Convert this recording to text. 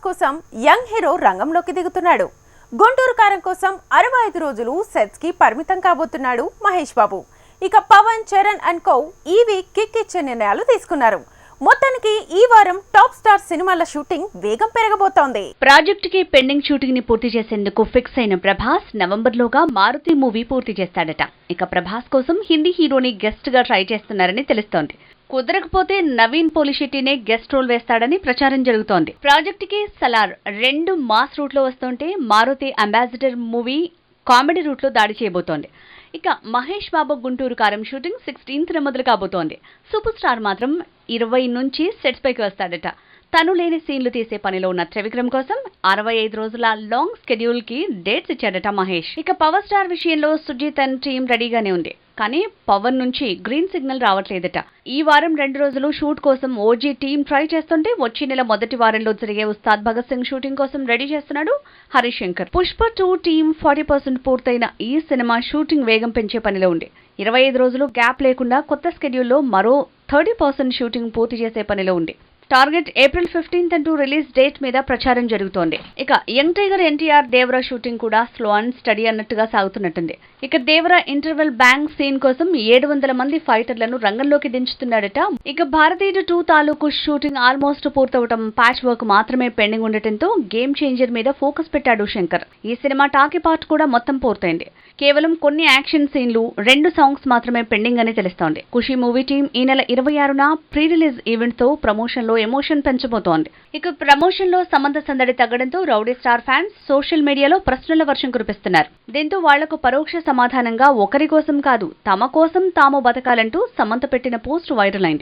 కోసం young hero రంగంలోకి దిగుతున్నాడు. గుంటూరు కారం కోసం 65 రోజులు సెట్స్ కి పరిమితం కాబోతున్నాడు మహేష్ బాబు. ఇక పవన్, చరణ్ అండ్ కో ఈ వీక్ కిక్ ఇచ్చే నిర్ణయాలు తీసుకున్నారు. మొత్తానికి ఈ వారం టాప్ స్టార్ సినిమాల షూటింగ్ వేగం పెరగబోతోంది. ప్రాజెక్ట్ కి పెండింగ్ షూటింగ్ ని పూర్తి చేసేందుకు ఫిక్స్ అయిన ప్రభాస్ నవంబర్ లోగా మారుతి మూవీ పూర్తి చేస్తాడట. ఇక ప్రభాస్ కోసం హిందీ హీరోని గెస్ట్ గా ట్రై చేస్తున్నారని తెలుస్తోంది. కుదరకపోతే నవీన్ పోలిశెట్టినే గెస్ట్ రోల్ వేస్తాడని ప్రచారం జరుగుతోంది. ప్రాజెక్ట్ కి సలార్ 2 మాస్ రూట్ లో వస్తుంటే Maruti ambassador movie comedy route లో దాడి చేయబోతోంది. ఇక మహేష్ బాబు గుంటూరు కారం షూటింగ్ 16th మొదలు కాబోతోంది. సూపర్ స్టార్ మాత్రం 20 నుంచి సెట్స్ పైకి వస్తాడట. తను లేని సీన్లు తీసే పనిలో ఉన్న త్రివిక్రమ్ కోసం 65 రోజుల లాంగ్ స్కెడ్యూల్ కి డేట్స్ ఇచ్చాడట మహేష్. ఇక పవర్ స్టార్ విషయంలో సుజిత్ అండ్ టీం రెడీగానే ఉంది. కానీ పవన్ నుంచి గ్రీన్ సిగ్నల్ రావట్లేదట. ఈ వారం 2 రోజులు షూట్ కోసం ఓజీ టీం ట్రై చేస్తుంటే వచ్చే నెల మొదటి వారంలో జరిగే ఉస్తాద్ భగత్ సింగ్ షూటింగ్ కోసం రెడీ చేస్తున్నాడు హరీష్ శంకర్. పుష్ప 2 టీం 40% పూర్తయిన ఈ సినిమా షూటింగ్ వేగం పెంచే పనిలో ఉంది. 25 రోజులు గ్యాప్ లేకుండా కొత్త స్కెడ్యూల్లో మరో 30% షూటింగ్ పూర్తి చేసే పనిలో ఉంది. టార్గెట్ ఏప్రిల్ 15th అంటూ రిలీజ్ డేట్ మీద ప్రచారం జరుగుతోంది. ఇక young tiger NTR Devara shooting కూడా స్లో అండ్ స్టడీ అన్నట్టుగా సాగుతున్నట్టుంది. ఇక దేవరా ఇంటర్వెల్ బ్యాంక్ సీన్ కోసం 700 మంది ఫైటర్లను రంగంలోకి దించుతున్నాడట. ఇక భారతీయుడు 2 తాలూకు షూటింగ్ ఆల్మోస్ట్ పూర్తవటం, ప్యాచ్ వర్క్ మాత్రమే పెండింగ్ ఉండటంతో గేమ్ చేంజర్ మీద ఫోకస్ పెట్టాడు శంకర్. ఈ సినిమా టాకీ పార్ట్ కూడా మొత్తం పూర్తయింది. కేవలం కొన్ని యాక్షన్ సీన్లు, 2 సాంగ్స్ మాత్రమే పెండింగ్ అని తెలుస్తోంది. ఖుషి మూవీ టీం ఈ నెల 26న ప్రీ రిలీజ్ ఈవెంట్ తో ప్రమోషన్ లో ఎమోషన్ పెంచబోతోంది. ఇక ప్రమోషన్ లో సంబంధ సందడి తగ్గడంతో రౌడీ స్టార్ ఫ్యాన్స్ సోషల్ మీడియాలో ప్రశ్నల వర్షం కురిపిస్తున్నారు. దీంతో వాళ్లకు పరోక్ష సమాధానంగా ఒకరి కోసం కాదు తమ కోసం తాము బతకాలంటూ సమంత పెట్టిన పోస్ట్ వైరల్ అయింది.